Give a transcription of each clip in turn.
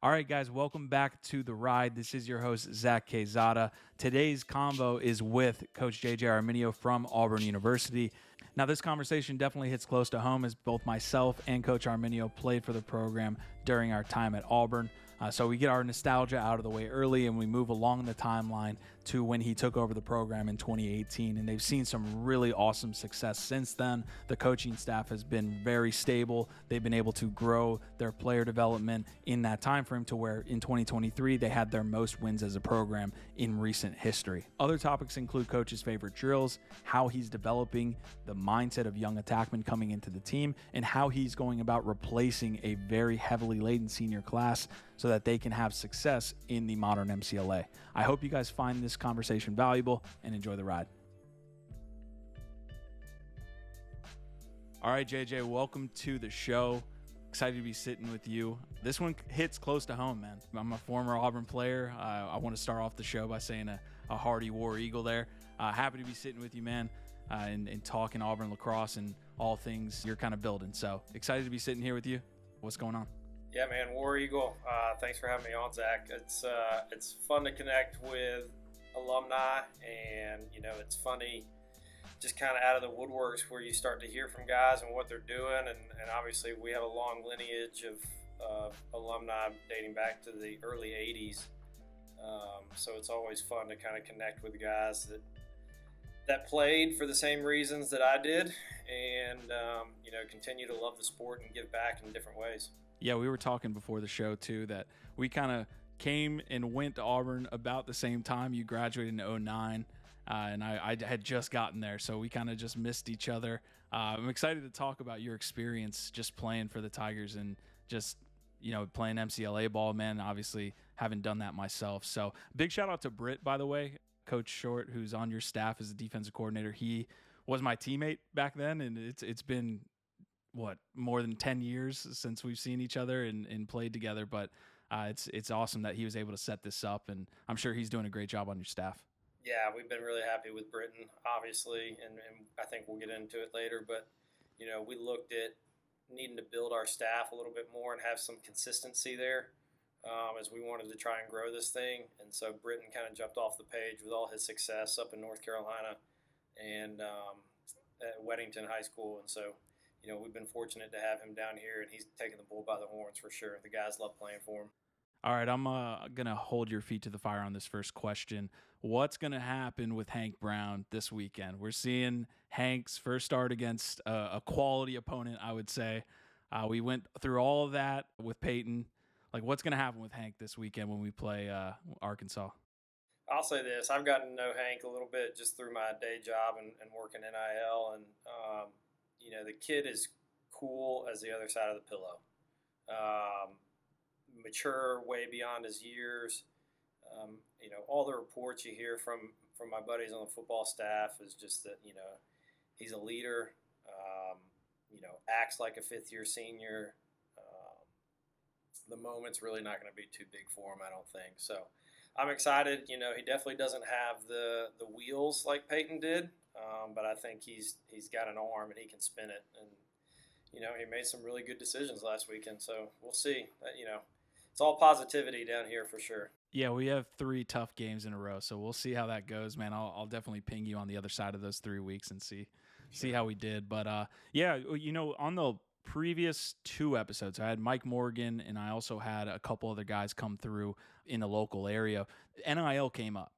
All right, guys, welcome back to The Ride. This is your host, Zach Quezada. Today's convo is with Coach JJ Arminio from Auburn University. Now, this conversation definitely hits close to home as both myself and Coach Arminio played for the program during our time at Auburn. So we get our nostalgia out of the way early and we move along the timeline to when he took over the program in 2018. And they've seen some really awesome success since then. The coaching staff has been very stable. They've been able to grow their player development in that time frame to where in 2023 they had their most wins as a program in recent history. Other topics include Coach's favorite drills, how he's developing the mindset of young attackmen coming into the team, and how he's going about replacing a very heavily laden senior class so that they can have success in the modern MCLA. I hope you guys find this conversation valuable and enjoy the ride. All right, JJ, welcome to the show. Excited to be sitting with you. This one hits close to home, man. I'm a former Auburn player. I want to start off the show by saying a hearty War Eagle there. Happy to be sitting with you, man, and talking Auburn Lacrosse and all things you're kind of building. So excited to be sitting here with you. What's going on? Yeah, man, War Eagle. Thanks for having me on, Zach. It's fun to connect with alumni, and it's funny, just kind of out of the woodworks where you start to hear from guys and what they're doing, and obviously we have a long lineage of alumni dating back to the early '80s. So it's always fun to kind of connect with guys that played for the same reasons that I did, and continue to love the sport and give back in different ways. Yeah, we were talking before the show, too, that we kind of came and went to Auburn about the same time. You graduated in 2009, and I had just gotten there, so we kind of just missed each other. I'm excited to talk about your experience just playing for the Tigers and just, playing MCLA ball, man. Obviously, haven't done that myself. So big shout out to Britt, by the way, Coach Short, who's on your staff as a defensive coordinator. He was my teammate back then, and it's been more than 10 years since we've seen each other and played together, but it's awesome that he was able to set this up, and I'm sure he's doing a great job on your staff. Yeah, we've been really happy with Britain, obviously, and I think we'll get into it later, but we looked at needing to build our staff a little bit more and have some consistency there, as we wanted to try and grow this thing. And so Britain kind of jumped off the page with all his success up in North Carolina and at Weddington High School, and so we've been fortunate to have him down here, and he's taking the bull by the horns for sure. The guys love playing for him. All right, I'm going to hold your feet to the fire on this first question. What's going to happen with Hank Brown this weekend? We're seeing Hank's first start against a quality opponent, I would say. We went through all of that with Peyton. Like, what's going to happen with Hank this weekend when we play Arkansas? I'll say this. I've gotten to know Hank a little bit just through my day job and working NIL, and the kid is cool as the other side of the pillow. Mature way beyond his years. All the reports you hear from my buddies on the football staff is just that, he's a leader, acts like a fifth-year senior. The moment's really not going to be too big for him, I don't think. So I'm excited. He definitely doesn't have the wheels like Peyton did, but I think he's got an arm and he can spin it. And he made some really good decisions last weekend. So we'll see. It's all positivity down here for sure. Yeah, we have 3 tough games in a row, so we'll see how that goes, man. I'll definitely ping you on the other side of those 3 weeks and see how we did. But yeah, on the previous 2 episodes, I had Mike Morgan and I also had a couple other guys come through in the local area. NIL came up.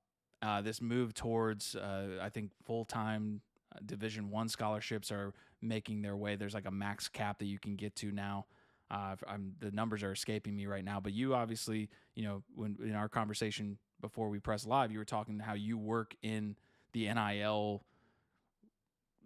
This move towards I think full-time Division I scholarships are making their way. There's like a max cap that you can get to now. The numbers are escaping me right now, but you obviously, when in our conversation before we press live, you were talking how you work in the NIL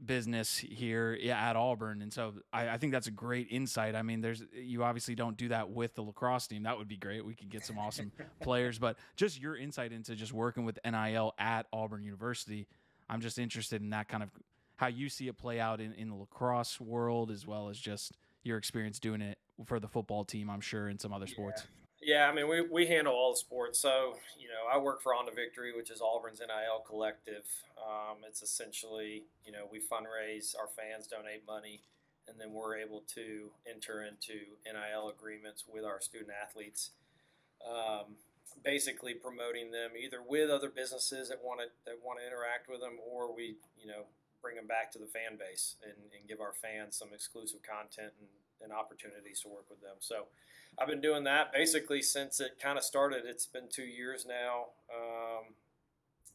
business here at Auburn, and so I think that's a great insight. I mean, you obviously don't do that with the lacrosse team. That would be great. We could get some awesome players, but just your insight into just working with NIL at Auburn University, I'm just interested in that kind of how you see it play out in the lacrosse world, as well as just your experience doing it for the football team, I'm sure, and some other sports. Yeah, I mean, we handle all the sports. So, I work for On to Victory, which is Auburn's NIL collective. It's essentially, we fundraise, our fans donate money, and then we're able to enter into NIL agreements with our student athletes. basically promoting them either with other businesses that want to interact with them, or we bring them back to the fan base and give our fans some exclusive content and opportunities to work with them. So I've been doing that basically since it kind of started. It's been 2 years now.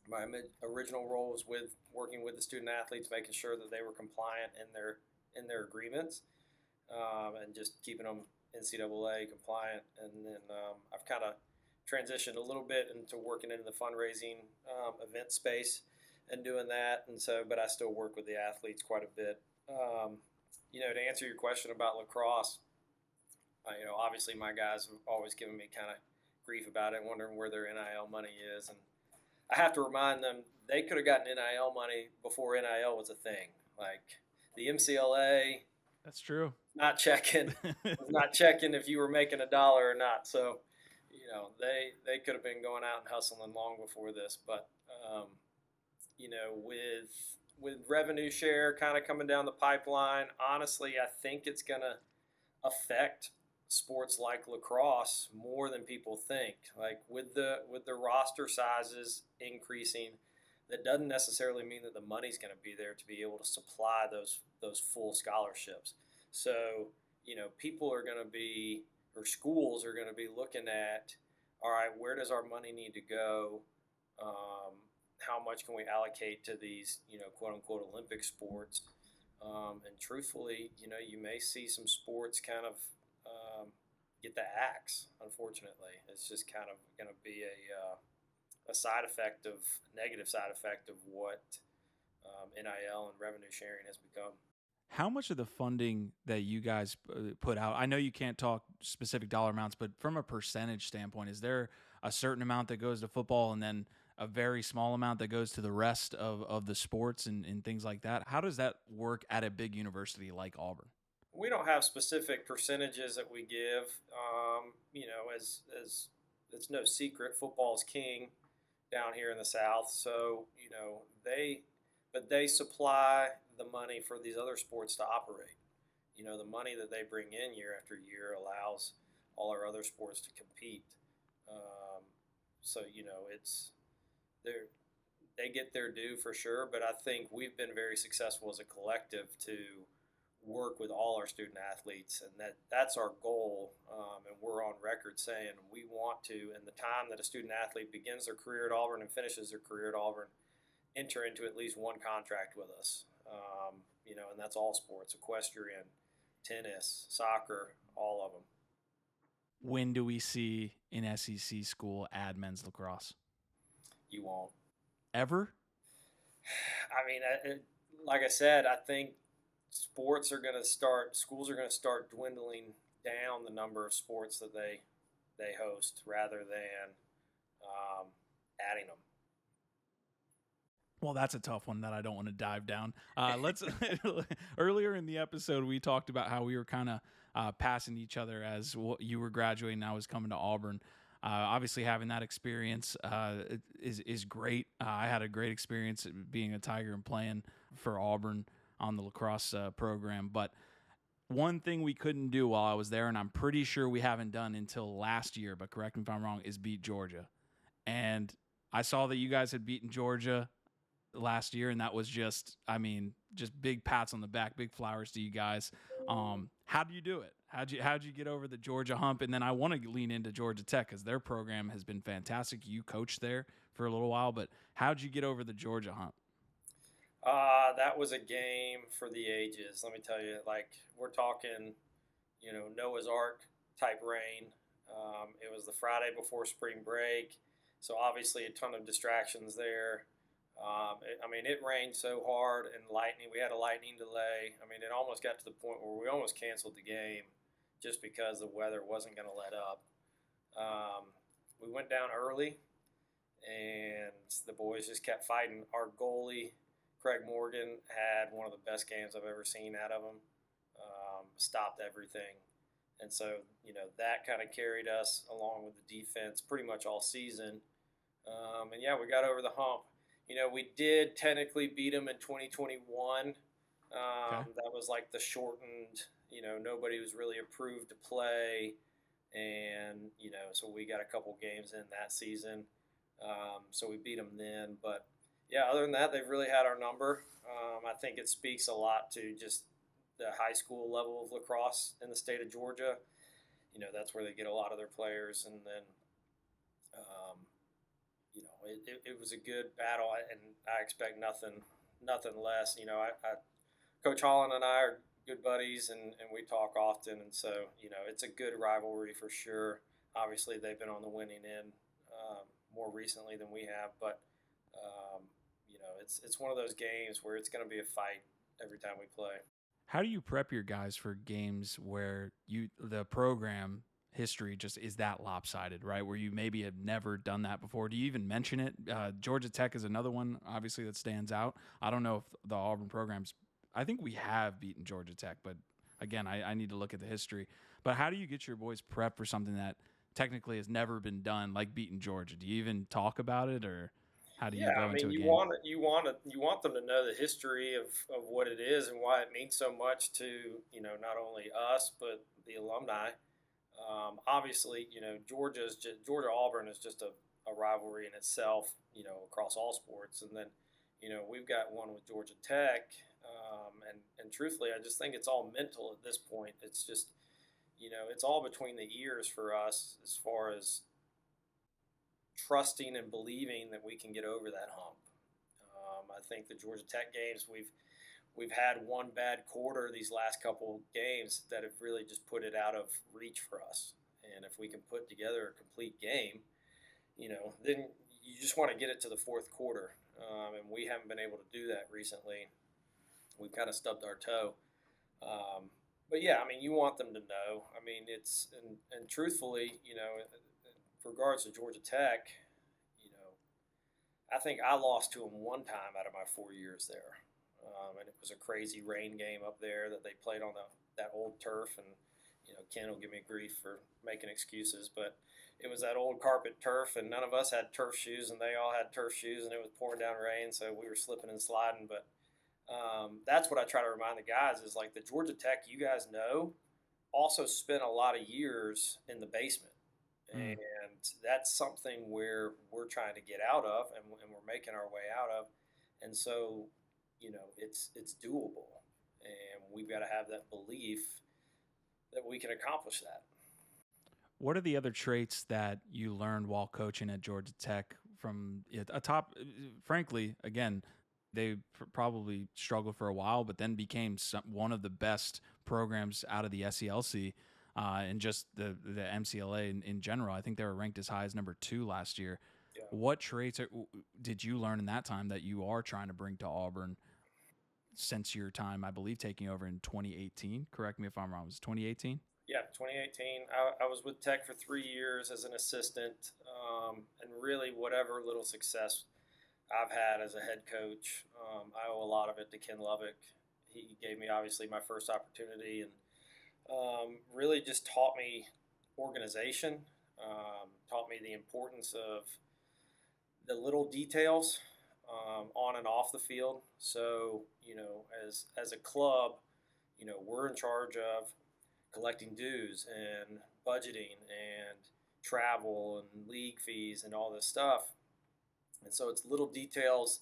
My original role was working with the student athletes, making sure that they were compliant in their agreements, and just keeping them NCAA compliant. And then I've kind of transitioned a little bit into working into the fundraising event space and doing that. And so, but I still work with the athletes quite a bit. To answer your question about lacrosse, obviously my guys have always given me kind of grief about it, wondering where their NIL money is. And I have to remind them they could have gotten NIL money before NIL was a thing. Like the MCLA, that's true. Not checking if you were making $1 or not. So, they could have been going out and hustling long before this. But, with revenue share kind of coming down the pipeline, honestly, I think it's going to affect sports like lacrosse more than people think. Like with the roster sizes increasing, that doesn't necessarily mean that the money's going to be there to be able to supply those full scholarships. So, people are going to be, or schools are going to be looking at, all right, where does our money need to go? How much can we allocate to these, quote unquote Olympic sports? And truthfully, you may see some sports kind of get the axe. Unfortunately, it's just kind of going to be a negative side effect of what NIL and revenue sharing has become. How much of the funding that you guys put out, I know you can't talk specific dollar amounts, but from a percentage standpoint, is there a certain amount that goes to football and then a very small amount that goes to the rest of the sports and things like that? How does that work at a big university like Auburn? We don't have specific percentages that we give. As it's no secret, football's king down here in the South. So, they supply the money for these other sports to operate. The money that they bring in year after year allows all our other sports to compete. They get their due for sure, but I think we've been very successful as a collective to work with all our student athletes, and that's our goal. And we're on record saying we want to, in the time that a student athlete begins their career at Auburn and finishes their career at Auburn, enter into at least one contract with us. And that's all sports: equestrian, tennis, soccer, all of them. When do we see an SEC school add men's lacrosse? You won't. Ever? I mean, like I said, I think schools are going to start dwindling down the number of sports that they host rather than adding them. Well, that's a tough one that I don't want to dive down. Let's earlier in the episode, we talked about how we were kind of passing each other as you were graduating and I was coming to Auburn. Obviously, having that experience is great. I had a great experience being a Tiger and playing for Auburn on the lacrosse program. But one thing we couldn't do while I was there, and I'm pretty sure we haven't done until last year, but correct me if I'm wrong, is beat Georgia. And I saw that you guys had beaten Georgia last year, and that was just big pats on the back, big flowers to you guys. How do you do it? How'd you get over the Georgia hump? And then I want to lean into Georgia Tech because their program has been fantastic. You coached there for a little while, but how'd you get over the Georgia hump? That was a game for the ages. Let me tell you, we're talking, Noah's Ark type rain. It was the Friday before spring break, so obviously a ton of distractions there. It rained so hard and lightning. We had a lightning delay. It almost got to the point where we almost canceled the game just because the weather wasn't going to let up. We went down early, and the boys just kept fighting. Our goalie, Craig Morgan, had one of the best games I've ever seen out of him. Stopped everything. And so, that kind of carried us along with the defense pretty much all season. We got over the hump. We did technically beat them in 2021. Okay. That was like the shortened, nobody was really approved to play. and so we got a couple games in that season, so we beat them then. But yeah, other than that, they've really had our number. I think it speaks a lot to just the high school level of lacrosse in the state of Georgia. That's where they get a lot of their players, and then um, it was a good battle, and I expect nothing less. Coach Holland and I are good buddies, and we talk often, and so it's a good rivalry for sure. Obviously, they've been on the winning end more recently than we have, but um, it's one of those games where it's going to be a fight every time we play. How do you prep your guys for games where the program history just is that lopsided, right? Where you maybe have never done that before. Do you even mention it? Georgia Tech is another one, obviously, that stands out. I don't know if the Auburn programs, I think we have beaten Georgia Tech, but again, I need to look at the history. But how do you get your boys prepped for something that technically has never been done, like beating Georgia? Do you even talk about it, or how do you Yeah, go I into mean, a you game? want it, you want them to know the history of what it is and why it means so much to not only us but the alumni. Obviously, Georgia Auburn is just a rivalry in itself, across all sports, and then we've got one with Georgia Tech, and truthfully, I just think it's all mental at this point. It's just it's all between the ears for us as far as trusting and believing that we can get over that hump. I think the Georgia Tech games we've had one bad quarter these last couple games that have really just put it out of reach for us. And if we can put together a complete game, then you just want to get it to the fourth quarter. And we haven't been able to do that recently. We've kind of stubbed our toe. But yeah, I mean, you want them to know. I mean, and truthfully, in regards to Georgia Tech, I think I lost to them one time out of my 4 years there, and it was a crazy rain game up there that they played on that old turf. And Ken will give me grief for making excuses, but it was that old carpet turf, and none of us had turf shoes, and they all had turf shoes, and it was pouring down rain, so we were slipping and sliding. But that's what I try to remind the guys is like the Georgia Tech you guys know also spent a lot of years in the basement. Mm. And that's something where we're trying to get out of, and we're making our way out of. And so, it's doable, and we've got to have that belief that we can accomplish that. What are the other traits that you learned while coaching at Georgia Tech from a top, frankly, again, they probably struggled for a while, but then became one of the best programs out of the SELC and just the MCLA in general. I think they were ranked as high as number 2 last year. Yeah. What traits did you learn in that time that you are trying to bring to Auburn since your time, I believe, taking over in 2018? Correct me if I'm wrong. Was it 2018? Yeah, 2018. I was with Tech for 3 years as an assistant, and really whatever little success I've had as a head coach, I owe a lot of it to Ken Lovick. He gave me obviously my first opportunity, and really just taught me organization, taught me the importance of the little details on and off the field. So as a club, we're in charge of collecting dues and budgeting and travel and league fees and all this stuff. And so it's little details,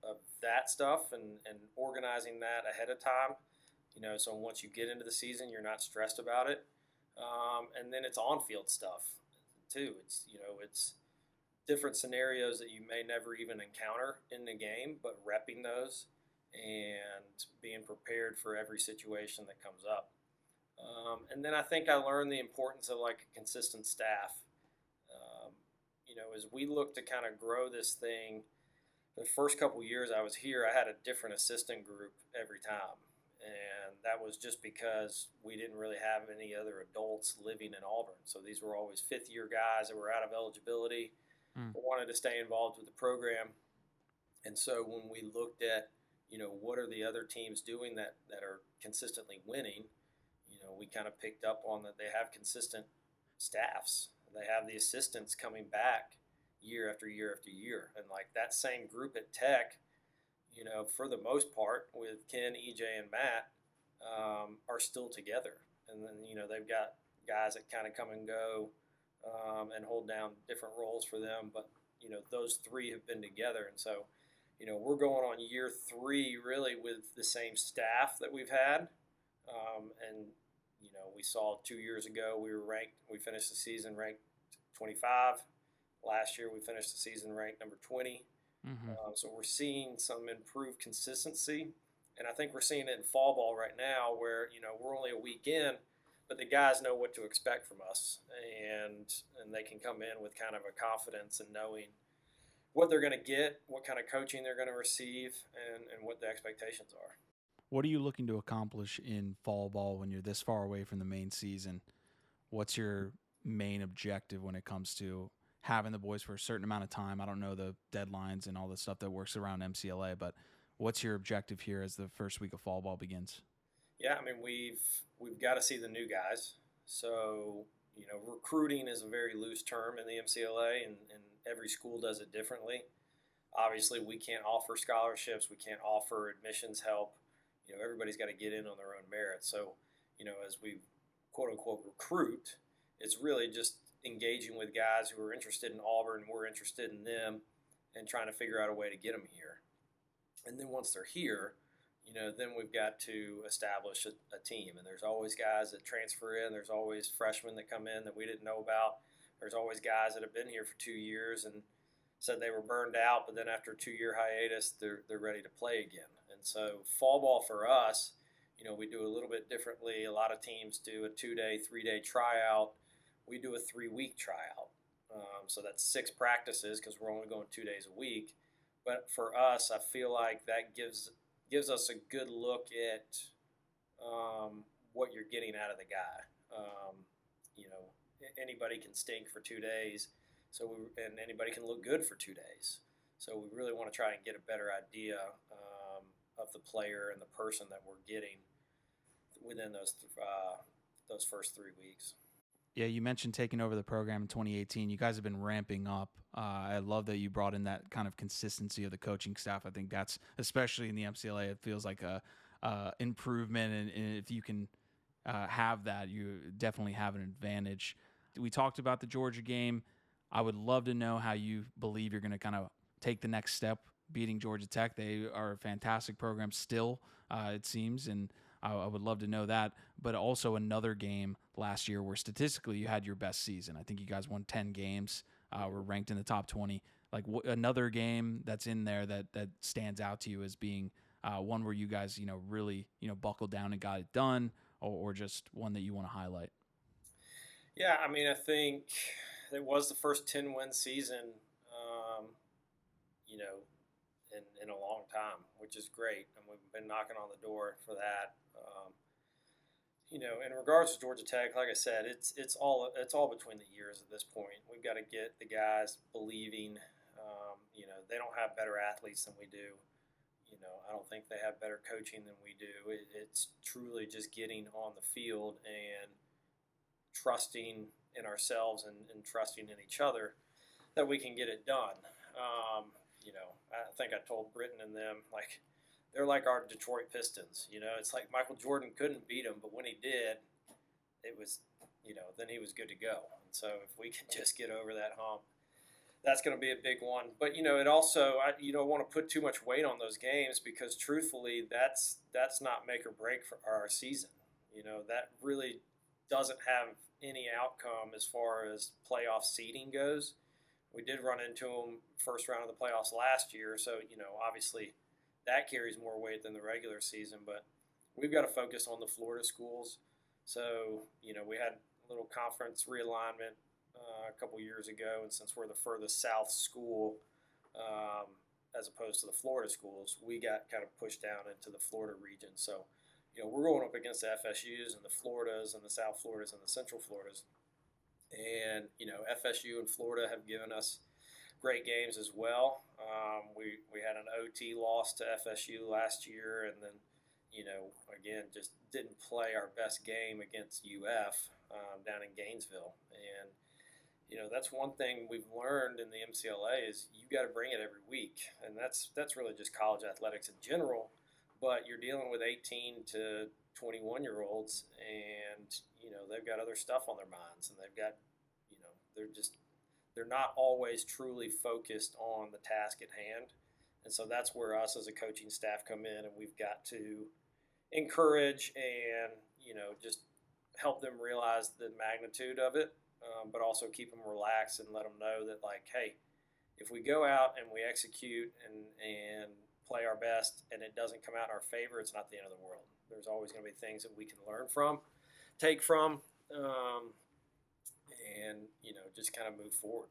of that stuff, and organizing that ahead of time. So once you get into the season, you're not stressed about it. And then it's on-field stuff too. It's different scenarios that you may never even encounter in the game, but repping those and being prepared for every situation that comes up. And then I think I learned the importance of like a consistent staff. As we look to kind of grow this thing, the first couple years I was here, I had a different assistant group every time. And that was just because we didn't really have any other adults living in Auburn. So these were always fifth-year guys that were out of eligibility, but wanted to stay involved with the program. And so when we looked at, what are the other teams doing that are consistently winning, we kind of picked up on that they have consistent staffs. They have the assistants coming back year after year after year. And like that same group at Tech, for the most part with Ken, EJ, and Matt, are still together. And then, they've got guys that kind of come and go and hold down different roles for them. But, those three have been together. And so, we're going on year 3 really with the same staff that we've had. And, we saw 2 years ago we finished the season ranked 25. Last year we finished the season ranked number 20. So we're seeing some improved consistency. And I think we're seeing it in fall ball right now where, we're only a week in, but the guys know what to expect from us. And they can come in with kind of a confidence and knowing what they're going to get, what kind of coaching they're going to receive, and what the expectations are. What are you looking to accomplish in fall ball when you're this far away from the main season? What's your main objective when it comes to having the boys for a certain amount of time? I don't know the deadlines and all the stuff that works around MCLA, but what's your objective here as the first week of fall ball begins? Yeah, I mean, we've got to see the new guys. So, recruiting is a very loose term in the MCLA, and every school does it differently. Obviously, we can't offer scholarships. We can't offer admissions help. Everybody's got to get in on their own merit. So, as we quote-unquote recruit, it's really just engaging with guys who are interested in Auburn, we're interested in them, and trying to figure out a way to get them here. And then once they're here, then we've got to establish a team. And there's always guys that transfer in. There's always freshmen that come in that we didn't know about. There's always guys that have been here for 2 years and said they were burned out, but then after a 2-year hiatus, they're ready to play again. And so fall ball for us, we do a little bit differently. A lot of teams do a 2-day, 3-day tryout. We do a 3-week tryout. So that's 6 practices because we're only going 2 days a week. But for us, I feel like that gives us a good look at what you're getting out of the guy. Anybody can stink for 2 days, and anybody can look good for 2 days. So we really want to try and get a better idea of the player and the person that we're getting within those first 3 weeks. Yeah, you mentioned taking over the program in 2018. You guys have been ramping up. I love that you brought in that kind of consistency of the coaching staff. I think that's, especially in the MCLA, it feels like a improvement. And if you can have that, you definitely have an advantage. We talked about the Georgia game. I would love to know how you believe you're going to kind of take the next step beating Georgia Tech. They are a fantastic program still, it seems, and I would love to know that. But also another game last year where statistically you had your best season. I think you guys won 10 games, were ranked in the top 20. Like another game that's in there that stands out to you as being one where you guys, really, buckled down and got it done, or just one that you want to highlight? Yeah, I mean, I think it was the first 10-win season, in a long time, which is great. And we've been knocking on the door for that. In regards to Georgia Tech, like I said, it's all between the years at this point. We've got to get the guys believing. They don't have better athletes than we do. I don't think they have better coaching than we do. It's truly just getting on the field and trusting in ourselves and trusting in each other that we can get it done. I think I told Britton and them, like, they're like our Detroit Pistons. It's like Michael Jordan couldn't beat them, but when he did, it was, then he was good to go. And so if we can just get over that hump, that's going to be a big one. But, it also, you don't want to put too much weight on those games because, truthfully, that's not make or break for our season. That really doesn't have any outcome as far as playoff seeding goes. We did run into them first round of the playoffs last year, so, obviously that carries more weight than the regular season. But we've got to focus on the Florida schools. So, we had a little conference realignment a couple years ago, and since we're the furthest south school as opposed to the Florida schools, we got kind of pushed down into the Florida region. So, we're going up against the FSUs and the Floridas and the South Floridas and the Central Floridas. And, FSU and Florida have given us great games as well. We had an OT loss to FSU last year, and then, again, just didn't play our best game against UF down in Gainesville. And, that's one thing we've learned in the MCLA is you got to bring it every week. And that's really just college athletics in general. But you're dealing with 18 to 21-year-olds, and they've got other stuff on their minds, and they've got they're not always truly focused on the task at hand. And so that's where us as a coaching staff come in, and we've got to encourage and just help them realize the magnitude of it, but also keep them relaxed and let them know that, like, hey, if we go out and we execute and play our best and it doesn't come out in our favor, it's not the end of the world. There's always going to be things that we can learn from, take from, and just kind of move forward.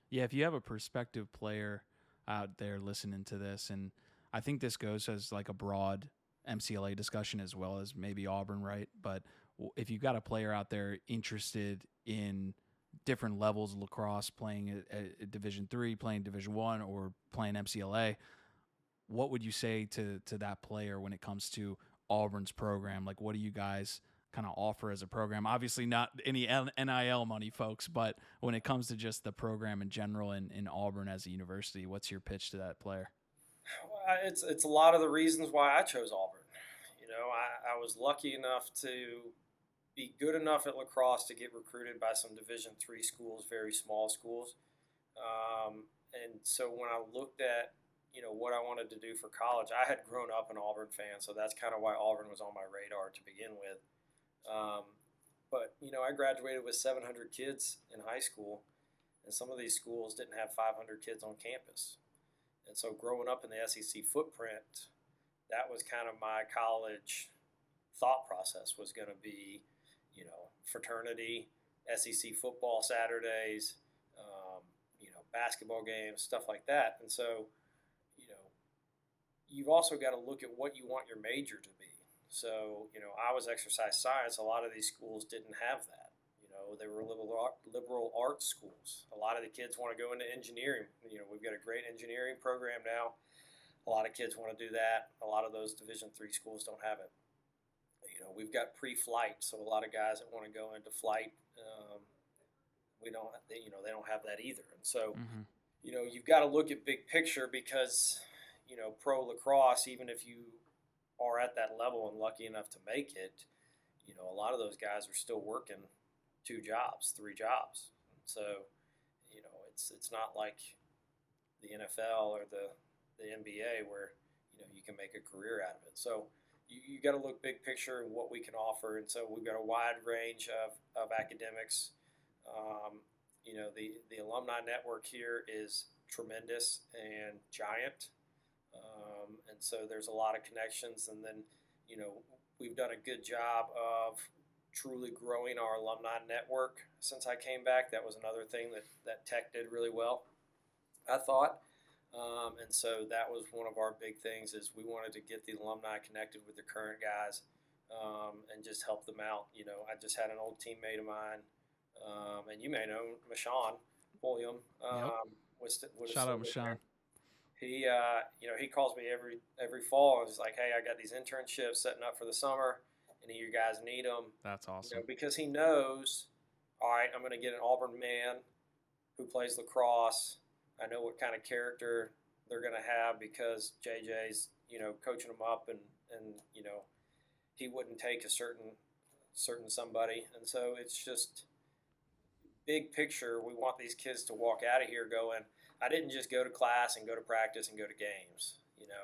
Yeah, if you have a prospective player out there listening to this, and I think this goes as like a broad MCLA discussion as well as maybe Auburn, right? But if you've got a player out there interested in different levels of lacrosse, playing at Division III, playing Division I, or playing MCLA, what would you say to that player when it comes to Auburn's program? Like, what do you guys kind of offer as a program? Obviously not any NIL money, folks, but when it comes to just the program in general in Auburn as a university, what's your pitch to that player? It's a lot of the reasons why I chose Auburn. I was lucky enough to be good enough at lacrosse to get recruited by some Division III schools, very small schools. And so when I looked at what I wanted to do for college, I had grown up an Auburn fan, so that's kind of why Auburn was on my radar to begin with. But I graduated with 700 kids in high school, and some of these schools didn't have 500 kids on campus. And so growing up in the SEC footprint, that was kind of my college thought process, was going to be, fraternity, SEC football Saturdays, basketball games, stuff like that. And so, you've also got to look at what you want your major to be. So, I was exercise science. A lot of these schools didn't have that. They were liberal arts schools. A lot of the kids want to go into engineering. We've got a great engineering program now. A lot of kids want to do that. A lot of those Division III schools don't have it. We've got pre-flight, so a lot of guys that want to go into flight, they don't have that either. And so, you've got to look at big picture, because, pro lacrosse, even if you are at that level and lucky enough to make it, a lot of those guys are still working 2 jobs, 3 jobs. So, it's not like the NFL or the NBA where, you can make a career out of it. So you got to look big picture and what we can offer. And so we've got a wide range of academics. The alumni network here is tremendous and giant. And so there's a lot of connections. And then, we've done a good job of truly growing our alumni network since I came back. That was another thing that Tech did really well, I thought. And so that was one of our big things, is we wanted to get the alumni connected with the current guys, and just help them out. I just had an old teammate of mine, and you may know Michon William. Shout out Michon. He calls me every fall and is like, hey, I got these internships setting up for the summer. Any of you guys need them? That's awesome. Because he knows, all right, I'm going to get an Auburn man who plays lacrosse. I know what kind of character they're going to have, because JJ's, coaching them up, and he wouldn't take a certain somebody. And so it's just big picture. We want these kids to walk out of here going, I didn't just go to class and go to practice and go to games.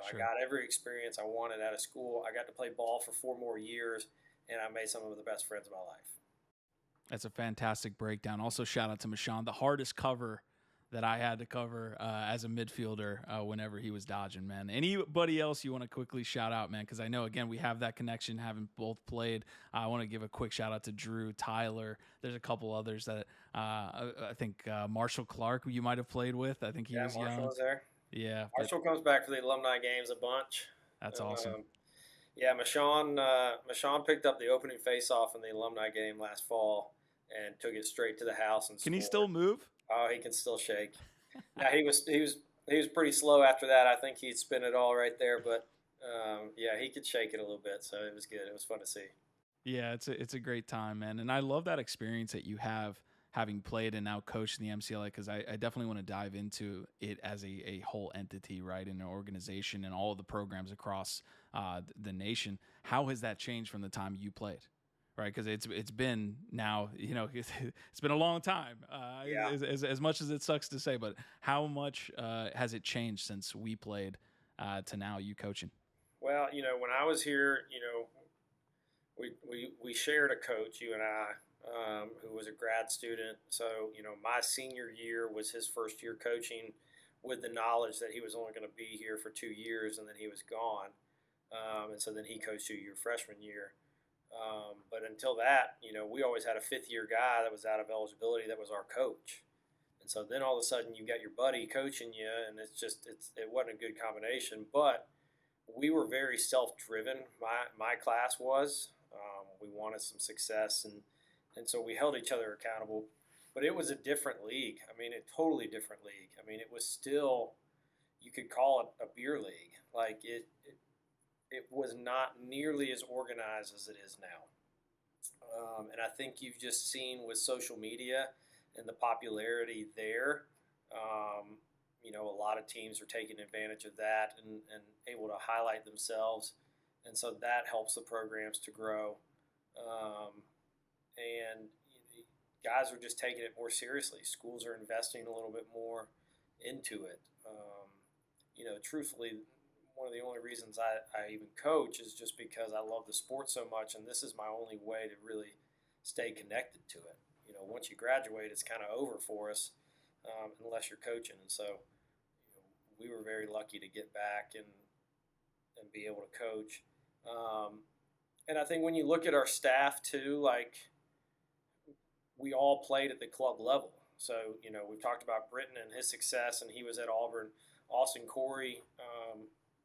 Sure. I got every experience I wanted out of school. I got to play ball for 4 more years, and I made some of the best friends of my life. That's a fantastic breakdown. Also, shout out to Michon, the hardest cover that I had to cover as a midfielder whenever he was dodging, man. Anybody else you want to quickly shout out, man? Because I know, again, we have that connection, having both played. I want to give a quick shout out to Drew, Tyler. There's a couple others that I think Marshall Clark, who you might have played with. I think he was Marshall young. was there. Yeah. Marshall comes back for the alumni games a bunch. That's awesome. Yeah, Michon picked up the opening face-off in the alumni game last fall and took it straight to the house and Can scored. He still move? Oh, he can still shake. Yeah, he was pretty slow after that. I think he'd spin it all right there, but he could shake it a little bit, so it was good. It was fun to see. Yeah, it's a great time, man, and I love that experience that you have having played and now coached in the MCLA, because I definitely want to dive into it as a whole entity, right, in an organization and all of the programs across the nation. How has that changed from the time you played? Right, because it's been now, it's been a long time. Yeah. As much as it sucks to say, but how much has it changed since we played to now you coaching? Well, when I was here, we shared a coach, you and I, who was a grad student. So, my senior year was his first year coaching with the knowledge that he was only going to be here for 2 years and then he was gone. And so then he coached your freshman year. But until that, we always had a fifth-year guy that was out of eligibility that was our coach. And so then all of a sudden you got your buddy coaching you, and it wasn't a good combination. But we were very self-driven. My class was. We wanted some success, and so we held each other accountable. But it was a different league. I mean, a totally different league. I mean, it was still, you could call it a beer league. Like it was not nearly as organized as it is now. And I think you've just seen with social media and the popularity there, a lot of teams are taking advantage of that and able to highlight themselves. And so that helps the programs to grow. And guys are just taking it more seriously. Schools are investing a little bit more into it. Truthfully, one of the only reasons I even coach is just because I love the sport so much, and this is my only way to really stay connected to it. Once you graduate, it's kind of over for us unless you're coaching. And so we were very lucky to get back and be able to coach. And I think when you look at our staff too, like we all played at the club level. So, we've talked about Britton and his success, and he was at Auburn. Austin Corey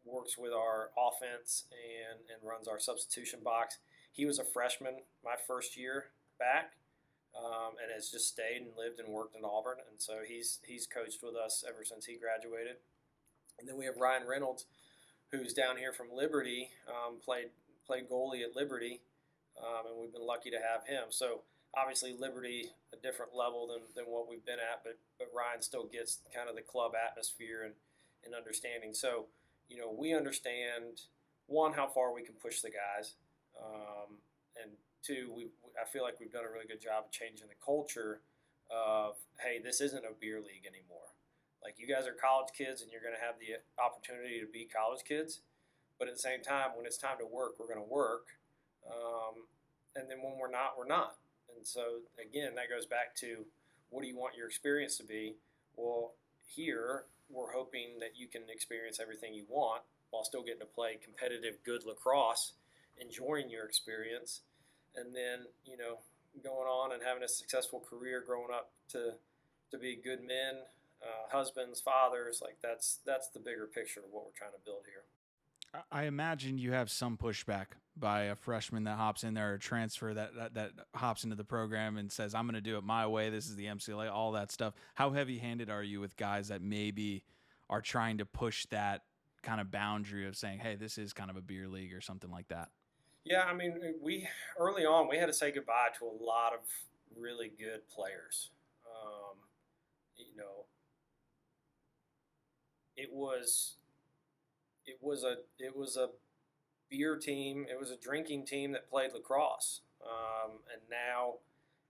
works with our offense and runs our substitution box. He was a freshman my first year back, and has just stayed and lived and worked in Auburn. And so he's coached with us ever since he graduated. And then we have Ryan Reynolds, who's down here from Liberty, played goalie at Liberty, and we've been lucky to have him. So obviously Liberty, a different level than what we've been at, but Ryan still gets kind of the club atmosphere and understanding. So, we understand, one, how far we can push the guys, and two, I feel like we've done a really good job of changing the culture of, hey, this isn't a beer league anymore. Like, you guys are college kids, and you're going to have the opportunity to be college kids, but at the same time, when it's time to work, we're going to work, and then when we're not, we're not. And so, again, that goes back to, what do you want your experience to be? Well, here, we're hoping that you can experience everything you want while still getting to play competitive, good lacrosse, enjoying your experience, and then, going on and having a successful career growing up to be good men, husbands, fathers. Like that's the bigger picture of what we're trying to build here. I imagine you have some pushback by a freshman that hops in there, or a transfer that hops into the program and says, I'm going to do it my way. This is the MCLA, all that stuff. How heavy-handed are you with guys that maybe are trying to push that kind of boundary of saying, hey, this is kind of a beer league or something like that? Yeah, I mean, early on, we had to say goodbye to a lot of really good players. It was a beer team. It was a drinking team that played lacrosse. And now,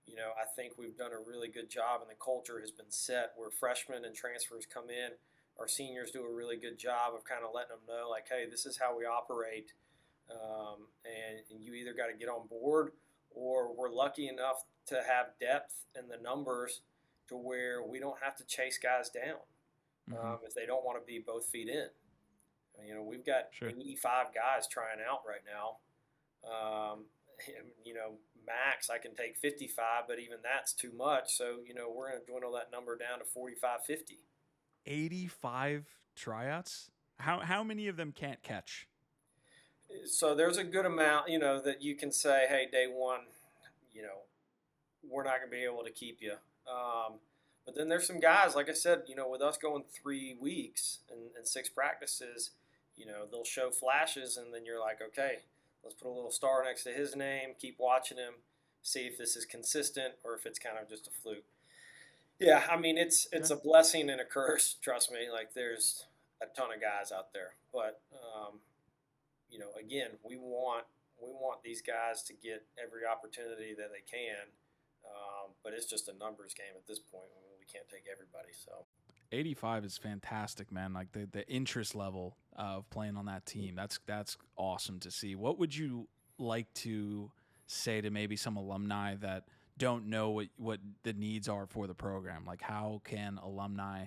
I think we've done a really good job, and the culture has been set where freshmen and transfers come in. Our seniors do a really good job of kind of letting them know, like, hey, this is how we operate. And you either got to get on board, or we're lucky enough to have depth in the numbers to where we don't have to chase guys down if they don't want to be both feet in. We've got 85 guys trying out right now. Max, I can take 55, but even that's too much. So, we're going to dwindle that number down to 45, 50. 85 tryouts? How many of them can't catch? So there's a good amount, that you can say, hey, day one, we're not going to be able to keep you. But then there's some guys, like I said, with us going 3 weeks and 6 practices, they'll show flashes, and then you're like, okay, let's put a little star next to his name, keep watching him, see if this is consistent or if it's kind of just a fluke. Yeah, I mean it's Okay. a blessing and a curse. Trust me. Like there's a ton of guys out there, but again, we want these guys to get every opportunity that they can. But it's just a numbers game at this point. I mean, we can't take everybody. So 85 is fantastic, man. Like the interest level of playing on that team. That's awesome to see. What would you like to say to maybe some alumni that don't know what the needs are for the program? Like how can alumni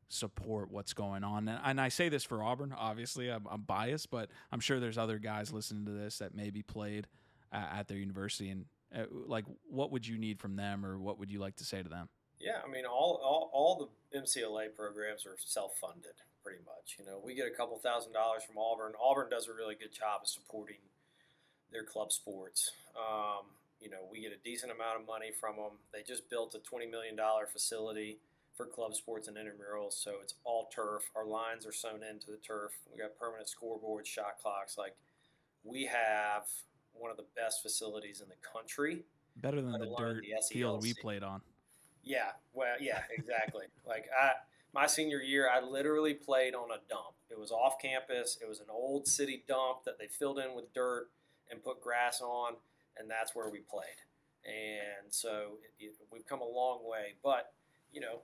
support what's going on? And I say this for Auburn. Obviously, I'm biased, but I'm sure there's other guys listening to this that maybe played at their university. And like, what would you need from them, or what would you like to say to them? yeah, I mean all the MCLA programs are self-funded pretty much. We get a couple $1,000s from Auburn. Auburn does a really good job of supporting their club sports. We get a decent amount of money from them. They just built a $20 million facility for club sports and intramurals, so it's all turf. Our lines are sewn into the turf. We got permanent scoreboards, shot clocks. Like we have one of the best facilities in the country, Better than let the alone in dirt the field we SELC. played on. Yeah, well, yeah, exactly. Like my senior year, I literally played on a dump. It was off campus. It was an old city dump that they filled in with dirt and put grass on, and that's where we played. And so we've come a long way. But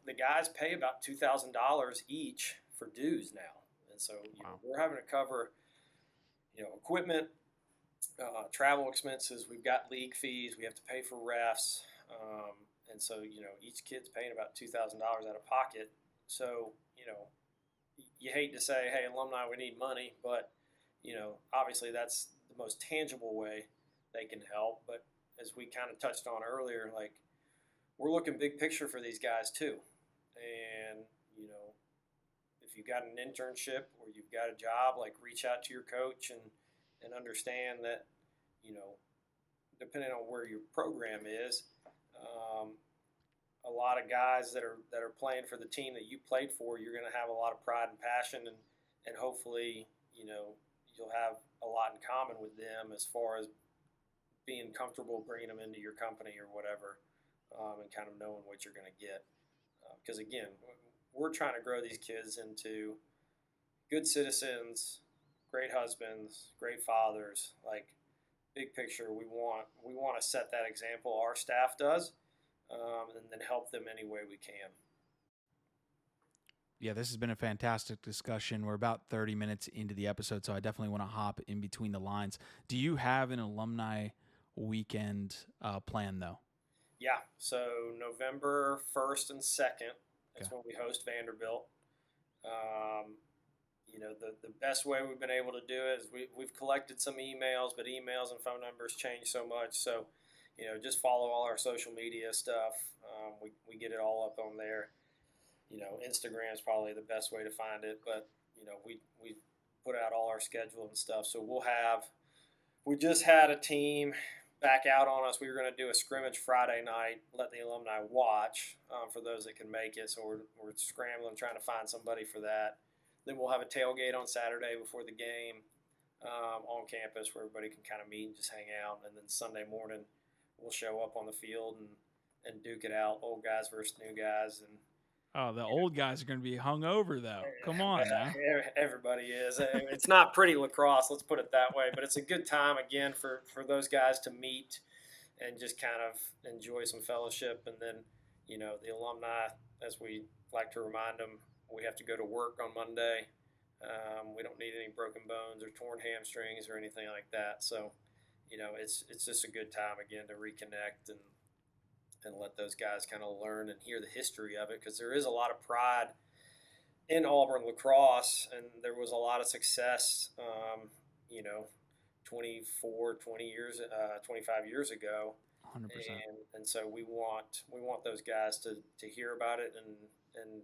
the guys pay about $2,000 each for dues now, and so Wow. we're having to cover equipment, travel expenses. We've got league fees. We have to pay for refs. And so, each kid's paying about $2,000 out of pocket. So, you hate to say, hey, alumni, we need money, but, obviously that's the most tangible way they can help. But as we kind of touched on earlier, like, we're looking big picture for these guys too. And, if you've got an internship or you've got a job, like, reach out to your coach and understand that, depending on where your program is, a lot of guys that are playing for the team that you played for, you're going to have a lot of pride and passion, and hopefully, you'll have a lot in common with them as far as being comfortable bringing them into your company or whatever, and kind of knowing what you're going to get. Because again, we're trying to grow these kids into good citizens, great husbands, great fathers. Like big picture, we want to set that example. Our staff does. And then help them any way we can. Yeah, this has been a fantastic discussion. We're about 30 minutes into the episode, so I definitely want to hop in between the lines. Do you have an alumni weekend plan, though? Yeah, so November 1st and 2nd, Okay. that's when we host Vanderbilt. Um, the best way we've been able to do it is we've collected some emails, but emails and phone numbers change so much. So, just follow all our social media stuff. We get it all up on there. Instagram is probably the best way to find it, but we put out all our schedule and stuff. So we just had a team back out on us. We were going to do a scrimmage Friday night, let the alumni watch for those that can make it. So we're scrambling, trying to find somebody for that. Then we'll have a tailgate on Saturday before the game on campus where everybody can kind of meet and just hang out. And then Sunday morning we'll show up on the field and duke it out, old guys versus new guys. And Oh, the old guys are going to be hung over, though. Come on now. everybody is. It's not pretty lacrosse, let's put it that way, but it's a good time again for those guys to meet and just kind of enjoy some fellowship. And then the alumni, as we like to remind them, we have to go to work on Monday. We don't need any broken bones or torn hamstrings or anything like that. So it's just a good time again to reconnect and let those guys kind of learn and hear the history of it, because there is a lot of pride in Auburn lacrosse, and there was a lot of success, 20 years, 25 years ago. 100%. And so we want those guys to hear about it and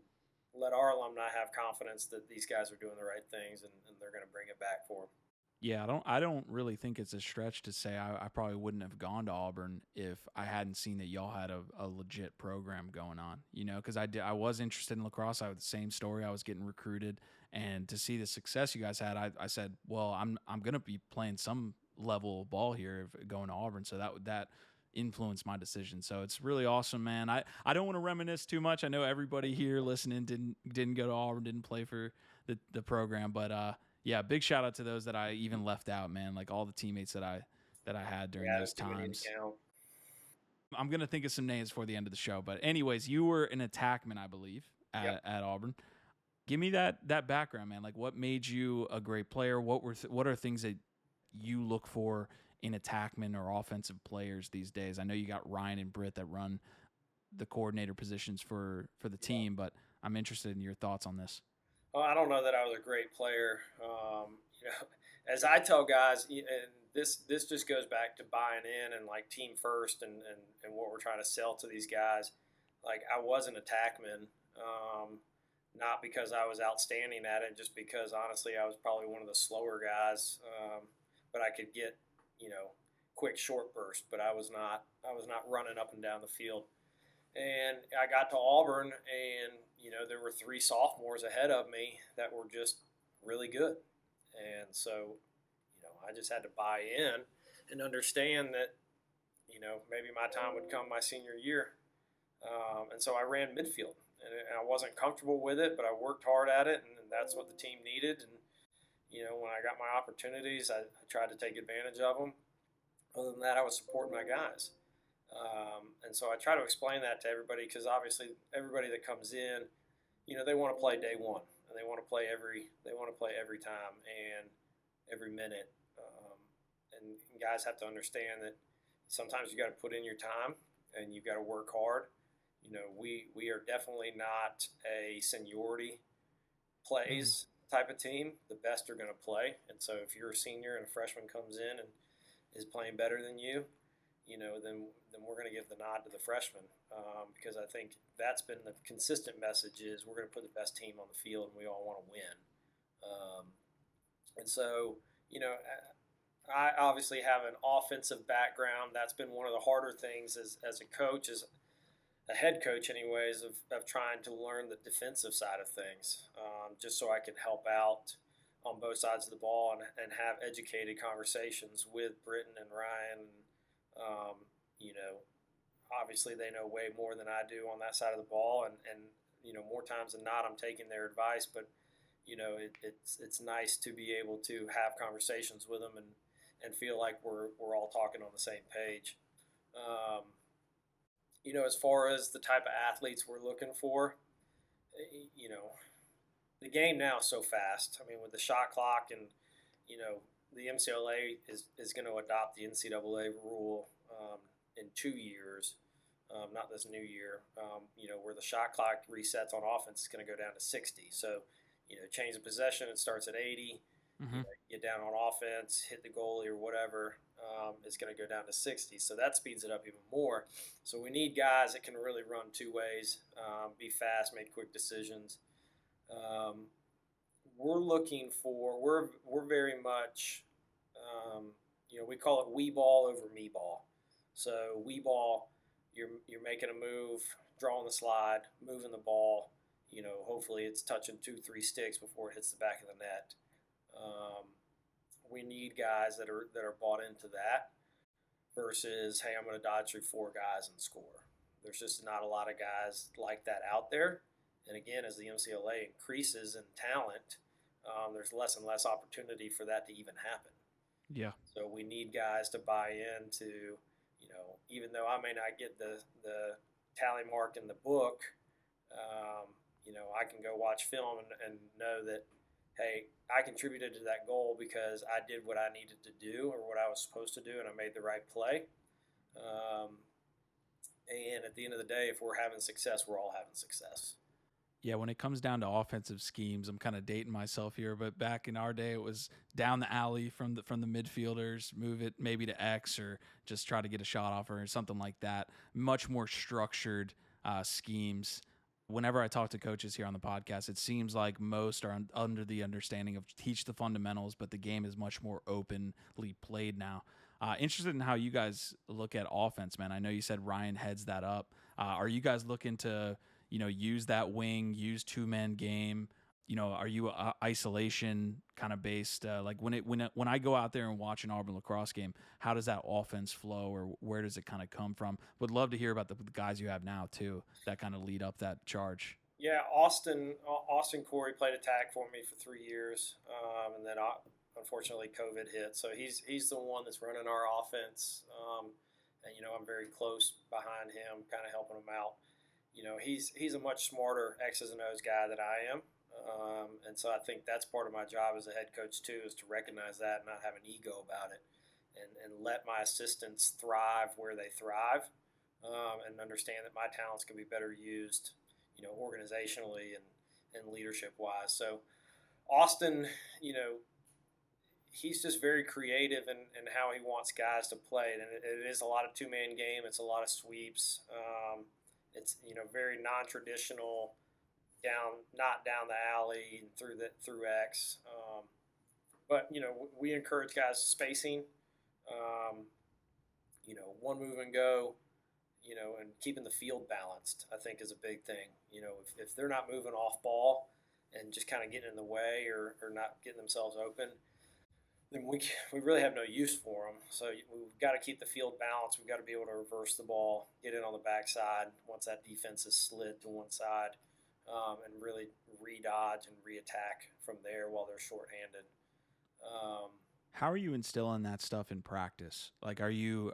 let our alumni have confidence that these guys are doing the right things and they're going to bring it back for them. Yeah, I don't really think it's a stretch to say I probably wouldn't have gone to Auburn if I hadn't seen that y'all had a legit program going on. Because I was interested in lacrosse. I had the same story. I was getting recruited, and to see the success you guys had, I said, well, I'm gonna be playing some level of ball here if going to Auburn. So that influenced my decision. So it's really awesome, man. I don't want to reminisce too much. I know everybody here listening didn't go to Auburn, didn't play for the program, but yeah, big shout out to those that I even left out, man. Like all the teammates that I had during Yeah, those too many to times. count. I'm gonna think of some names for the end of the show, but anyways, you were an attackman, I believe, Yep. at Auburn. Give me that background, man. Like, what made you a great player? What are things that you look for in attackmen or offensive players these days? I know you got Ryan and Britt that run the coordinator positions for the team, but I'm interested in your thoughts on this. Well, I don't know that I was a great player. As I tell guys, and this just goes back to buying in and like team first and what we're trying to sell to these guys. Like I was an attackman, not because I was outstanding at it, just because honestly I was probably one of the slower guys. But I could get quick short burst, but I was not running up and down the field. And I got to Auburn, and there were 3 sophomores ahead of me that were just really good, and so I just had to buy in and understand that maybe my time would come my senior year, and so I ran midfield, and I wasn't comfortable with it, but I worked hard at it, and that's what the team needed. And when I got my opportunities, I tried to take advantage of them. Other than that, I was supporting my guys. And so I try to explain that to everybody, because obviously everybody that comes in, they want to play day one, and they want to play every time and every minute. And guys have to understand that sometimes you got to put in your time and you've got to work hard. We are definitely not a seniority plays type of team. The best are going to play, and so if you're a senior and a freshman comes in and is playing better than you, then we're going to give the nod to the freshman, because I think that's been the consistent message is we're going to put the best team on the field and we all want to win. And so, I obviously have an offensive background. That's been one of the harder things as a coach, as a head coach anyways, of trying to learn the defensive side of things, just so I can help out on both sides of the ball and have educated conversations with Britton and Ryan. Obviously they know way more than I do on that side of the ball, and more times than not I'm taking their advice, but it's nice to be able to have conversations with them and feel like we're all talking on the same page. As far as the type of athletes we're looking for, the game now is so fast. I mean, with the shot clock, and the MCLA is going to adopt the NCAA rule in 2 years, not this new year. Where the shot clock resets on offense is going to go down to 60. So, change of possession, it starts at 80. Mm-hmm. Get down on offense, hit the goalie or whatever, it's going to go down to 60. So that speeds it up even more. So we need guys that can really run 2 ways, be fast, make quick decisions. We're looking for, we're very much, we call it we ball over me ball. So we ball, you're making a move, drawing the slide, moving the ball. Hopefully it's touching 2-3 sticks before it hits the back of the net. We need guys that are bought into that versus, hey, I'm going to dodge through 4 guys and score. There's just not a lot of guys like that out there. And again, as the MCLA increases in talent, there's less and less opportunity for that to even happen. Yeah. So we need guys to buy into, even though I may not get the tally mark in the book, I can go watch film and know that, hey, I contributed to that goal because I did what I needed to do or what I was supposed to do, and I made the right play. And at the end of the day, if we're having success, we're all having success. Yeah, when it comes down to offensive schemes, I'm kind of dating myself here, but back in our day, it was down the alley from the midfielders, move it maybe to X, or just try to get a shot off or something like that. Much more structured schemes. Whenever I talk to coaches here on the podcast, it seems like most are under the understanding of teach the fundamentals, but the game is much more openly played now. Interested in how you guys look at offense, man. I know you said Ryan heads that up. Are you guys looking to use that wing, use 2-man game? are you isolation kind of based? Like when I go out there and watch an Auburn lacrosse game, how does that offense flow, or where does it kind of come from? Would love to hear about the guys you have now too that kind of lead up that charge. Yeah, Austin Corey played attack for me for 3 years, and then unfortunately COVID hit. So he's the one that's running our offense, and I'm very close behind him, kind of helping him out. He's a much smarter X's and O's guy than I am, and so I think that's part of my job as a head coach too, is to recognize that and not have an ego about it, and let my assistants thrive where they thrive, and understand that my talents can be better used, organizationally and leadership wise. So Austin, he's just very creative in how he wants guys to play, and it is a lot of two-man game. It's a lot of sweeps. It's very non-traditional, not down the alley and through X. But we encourage guys spacing. One move and go. And keeping the field balanced, I think, is a big thing. If they're not moving off ball and just kind of getting in the way or not getting themselves open, then we really have no use for them. So we've got to keep the field balanced. We've got to be able to reverse the ball, get in on the backside once that defense is slid to one side, and really re-dodge and re-attack from there while they're shorthanded. How are you instilling that stuff in practice? Like, are you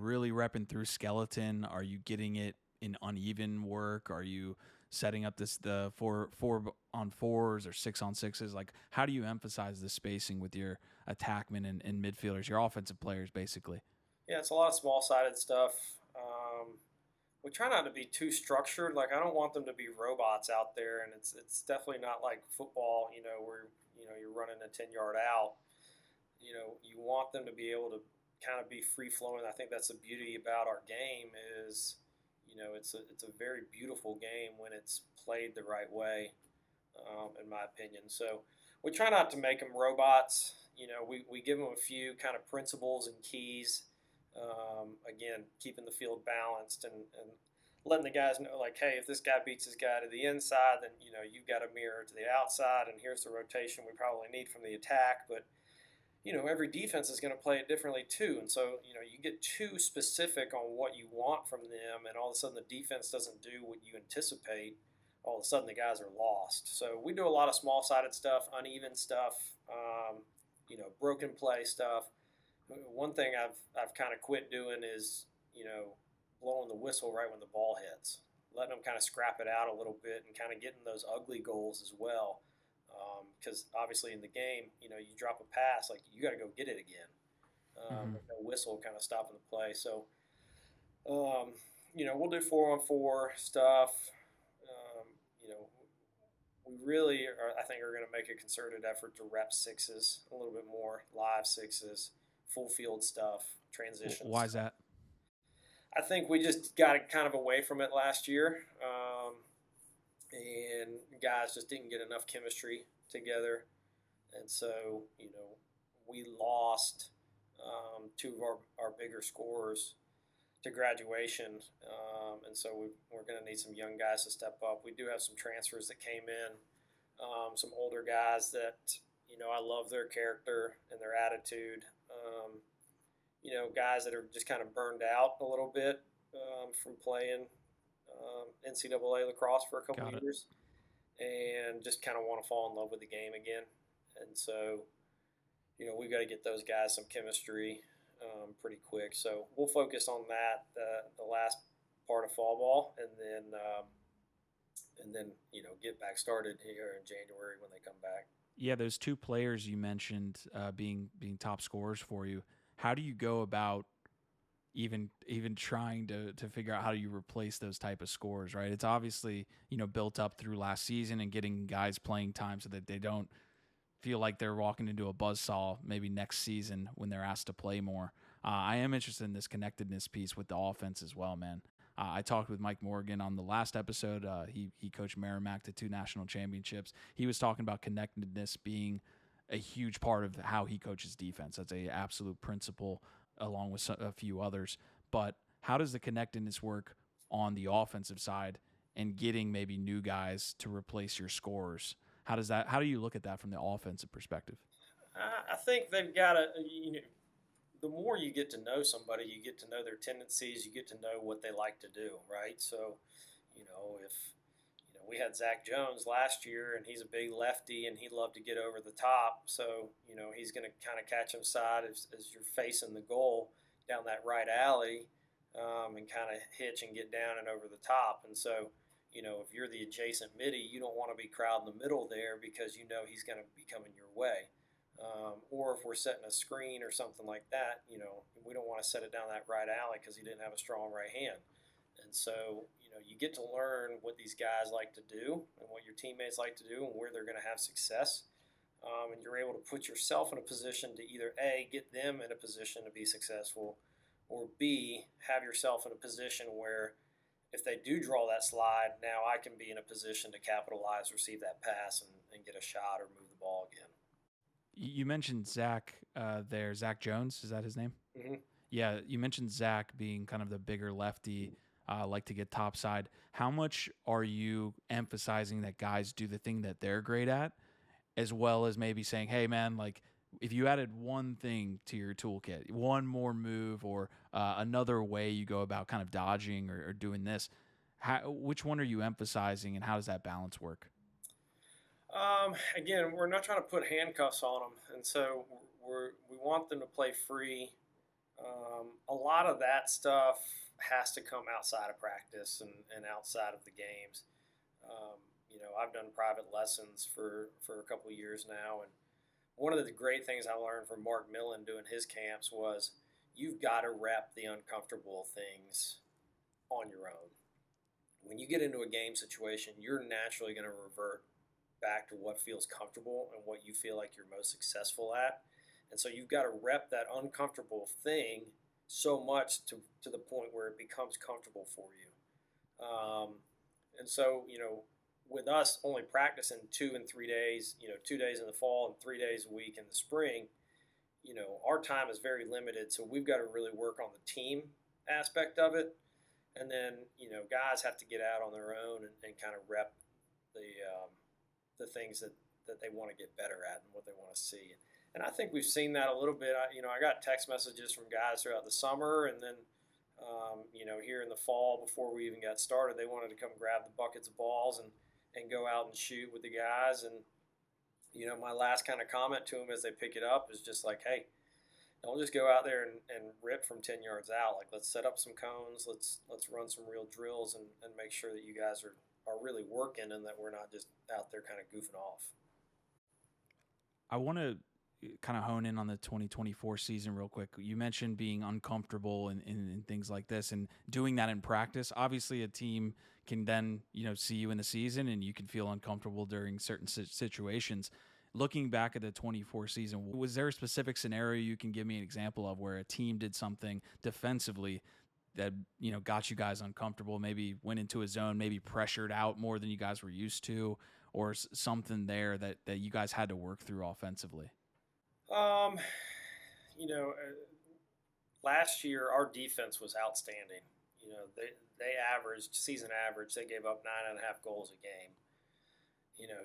really repping through skeleton? Are you getting it in uneven work? Are you setting up the 4-on-4s or 6-on-6s? Like, how do you emphasize the spacing with your attackmen and midfielders, your offensive players, basically? Yeah, it's a lot of small-sided stuff. We try not to be too structured. Like, I don't want them to be robots out there, and it's definitely not like football, where you're running a 10-yard out. You want them to be able to kind of be free-flowing. I think that's the beauty about our game is, it's a very beautiful game when it's played the right way, in my opinion. So we try not to make them robots. We give them a few kind of principles and keys. Again, keeping the field balanced and letting the guys know, like, hey, if this guy beats this guy to the inside, then, you've got a mirror to the outside, and here's the rotation we probably need from the attack. But every defense is going to play it differently too. And so, you get too specific on what you want from them, and all of a sudden the defense doesn't do what you anticipate. All of a sudden the guys are lost. So we do a lot of small-sided stuff, uneven stuff, broken play stuff. One thing I've kind of quit doing is, blowing the whistle right when the ball hits, letting them kind of scrap it out a little bit and kind of getting those ugly goals as well. Because obviously in the game, you drop a pass, like you got to go get it again. With no whistle kind of stopping the play. So, we'll do 4-on-4 stuff. We really I think are going to make a concerted effort to rep sixes a little bit more, live sixes, full field stuff, transitions. Why is that? I think we just got kind of away from it last year. And guys just didn't get enough chemistry together, and so we lost two of our bigger scorers to graduation, and so we're going to need some young guys to step up. We do have some transfers that came in, some older guys that I love their character and their attitude. Guys that are just kind of burned out a little bit from playing NCAA lacrosse for a couple of years, and just kind of want to fall in love with the game again. And so, we've got to get those guys some chemistry pretty quick. So we'll focus on that the last part of fall ball, and then get back started here in January when they come back. Yeah, those two players you mentioned being top scorers for you. How do you go about even trying to figure out how you replace those type of scores, right? It's obviously, built up through last season and getting guys playing time so that they don't feel like they're walking into a buzzsaw maybe next season when they're asked to play more. I am interested in this connectedness piece with the offense as well, man. I talked with Mike Morgan on the last episode. He coached Merrimack to 2 national championships. He was talking about connectedness being a huge part of how he coaches defense. That's a absolute principle along with a few others. But how does the connectedness work on the offensive side and getting maybe new guys to replace your scorers? How do you look at that from the offensive perspective? I think they've got to, the more you get to know somebody, you get to know their tendencies, you get to know what they like to do, right? So, if we had Zach Jones last year, and he's a big lefty, and he loved to get over the top. So, he's going to kind of catch him side as you're facing the goal down that right alley, and kind of hitch and get down and over the top. And so, if you're the adjacent midi, you don't want to be crowding the middle there because he's going to be coming your way. Or if we're setting a screen or something like that, we don't want to set it down that right alley because he didn't have a strong right hand. And so, you get to learn what these guys like to do and what your teammates like to do and where they're going to have success. And you're able to put yourself in a position to either A, get them in a position to be successful, or B, have yourself in a position where if they do draw that slide, now I can be in a position to capitalize, receive that pass, and get a shot or move the ball again. You mentioned Zach there. Zach Jones, is that his name? Mm-hmm. Yeah, you mentioned Zach being kind of the bigger lefty, like to get topside. How much are you emphasizing that guys do the thing that they're great at, as well as maybe saying, hey, man, like if you added one thing to your toolkit, one more move or another way you go about kind of dodging or doing this, which one are you emphasizing and how does that balance work? Again, we're not trying to put handcuffs on them, and so we want them to play free. A lot of that stuff has to come outside of practice and outside of the games. I've done private lessons for a couple of years now, and one of the great things I learned from Mark Millen doing his camps was you've got to rep the uncomfortable things on your own. When you get into a game situation, you're naturally going to revert back to what feels comfortable and what you feel like you're most successful at. And so you've got to rep that uncomfortable thing so much to the point where it becomes comfortable for you. And so, with us only practicing 2 and 3 days, 2 days in the fall and 3 days a week in the spring, our time is very limited. So we've got to really work on the team aspect of it. And then, guys have to get out on their own and kind of rep the things that they want to get better at and what they want to see. And I think we've seen that a little bit. I got text messages from guys throughout the summer, and then, here in the fall before we even got started, they wanted to come grab the buckets of balls and go out and shoot with the guys. And, my last kind of comment to them as they pick it up is just like, hey, don't just go out there and rip from 10 yards out. Like, let's set up some cones. Let's run some real drills and make sure that you guys are really working and that we're not just out there kind of goofing off. I want to kind of hone in on the 2024 season real quick. You mentioned being uncomfortable and things like this and doing that in practice. Obviously, a team can then, see you in the season and you can feel uncomfortable during certain situations. Looking back at the 24 season, was there a specific scenario you can give me an example of where a team did something defensively that, got you guys uncomfortable, maybe went into a zone, maybe pressured out more than you guys were used to, or something there that you guys had to work through offensively? Last year our defense was outstanding. They averaged season average. They gave up 9.5 goals a game.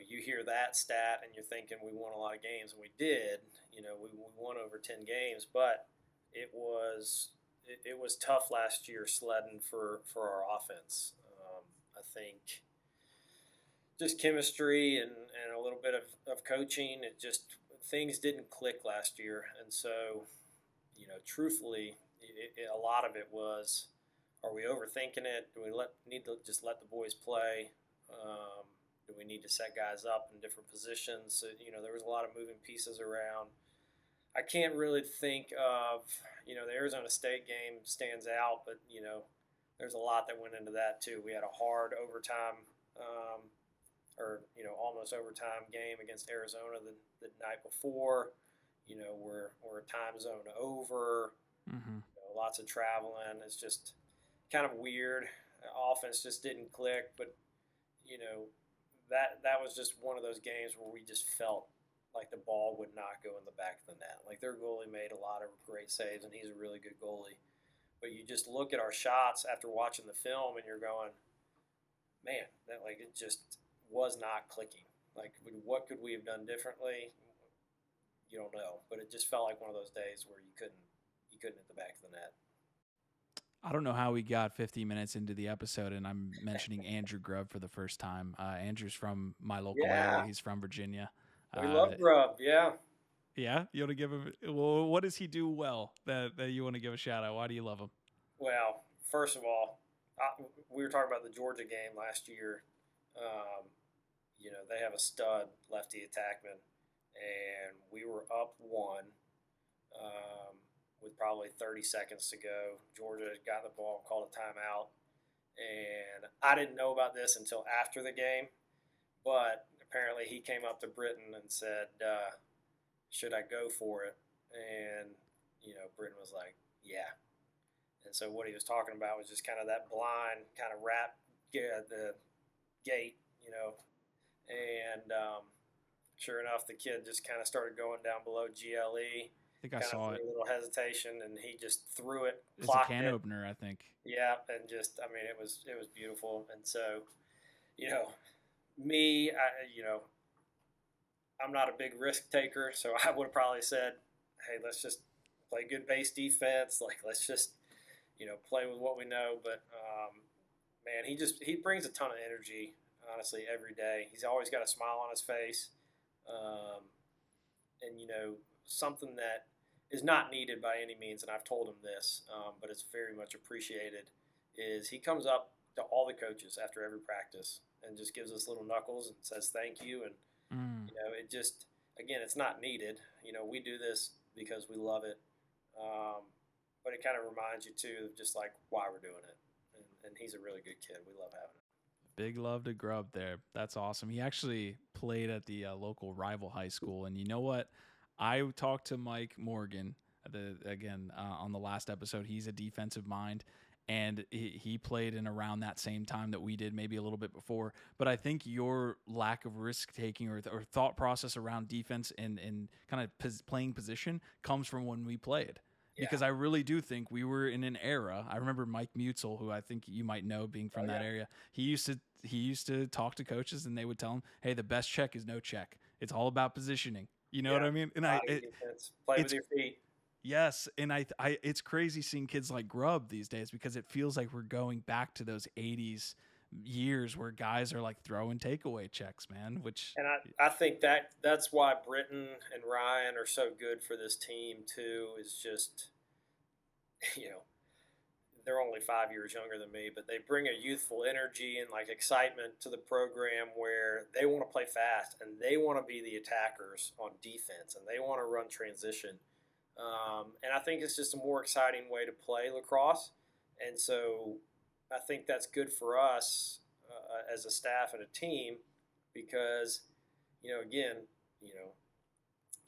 You hear that stat and you're thinking we won a lot of games, and we did. We won over 10 games, but it was tough last year sledding for our offense. I think just chemistry and a little bit of coaching. Things didn't click last year. And so, truthfully, a lot of it was, are we overthinking it? Do we need to just let the boys play? Do we need to set guys up in different positions? So, there was a lot of moving pieces around. I can't really think of, the Arizona State game stands out, but, there's a lot that went into that too. We had a hard overtime almost overtime game against Arizona the night before. We're a time zone over. Mm-hmm. Lots of traveling. It's just kind of weird. Offense just didn't click, but that was just one of those games where we just felt like the ball would not go in the back of the net. Like, their goalie made a lot of great saves, and he's a really good goalie. But you just look at our shots after watching the film, and you're going, man, it just was not clicking. Like, what could we have done differently? You don't know, but it just felt like one of those days where you couldn't hit the back of the net. I don't know how we got 50 minutes into the episode and I'm mentioning Andrew Grubb for the first time. Andrew's from my local area. He's from Virginia. We love Grubb. Yeah. Yeah, you want to give him? Well, what does he do well that you want to give a shout out? Why do you love him? Well, first of all, we were talking about the Georgia game last year. They have a stud lefty attackman, and we were up one with probably 30 seconds to go. Georgia had gotten the ball and called a timeout, and I didn't know about this until after the game, but apparently he came up to Britton and said, should I go for it? And, Britton was like, yeah. And so what he was talking about was just kind of that blind kind of wrap the gate, and sure enough, the kid just kind of started going down below GLE. I think I saw it. A little hesitation, and he just threw it. It's a can opener, I think. Yeah, and it was beautiful. And so, me, I'm not a big risk taker, so I would have probably said, hey, let's just play good base defense. Like, let's just, play with what we know. But, man, he brings a ton of energy, honestly, every day. He's always got a smile on his face. And, something that is not needed by any means, and I've told him this, but it's very much appreciated, is he comes up to all the coaches after every practice and just gives us little knuckles and says thank you. And, it just, again, it's not needed. We do this because we love it. But it kind of reminds you, too, of just like why we're doing it. And he's a really good kid. We love having him. Big love to Grubb there. That's awesome. He actually played at the local rival high school. And you know what? I talked to Mike Morgan, on the last episode. He's a defensive mind, and he played in around that same time that we did, maybe a little bit before. But I think your lack of risk-taking or thought process around defense and kind of playing position comes from when we played. Yeah. Because I really do think we were in an era. I remember Mike Mutzel, who I think you might know being from that area. He used to talk to coaches, and they would tell him, hey, the best check is no check. It's all about positioning. You know what I mean? And play with your feet. Yes, and I it's crazy seeing kids like Grubb these days because it feels like we're going back to those 80s years where guys are like throwing takeaway checks, man. And I think that's why Britton and Ryan are so good for this team too. Is just they're only 5 years younger than me, but they bring a youthful energy and like excitement to the program where they want to play fast and they want to be the attackers on defense and they want to run transition. And I think it's just a more exciting way to play lacrosse. And so I think that's good for us as a staff and a team because,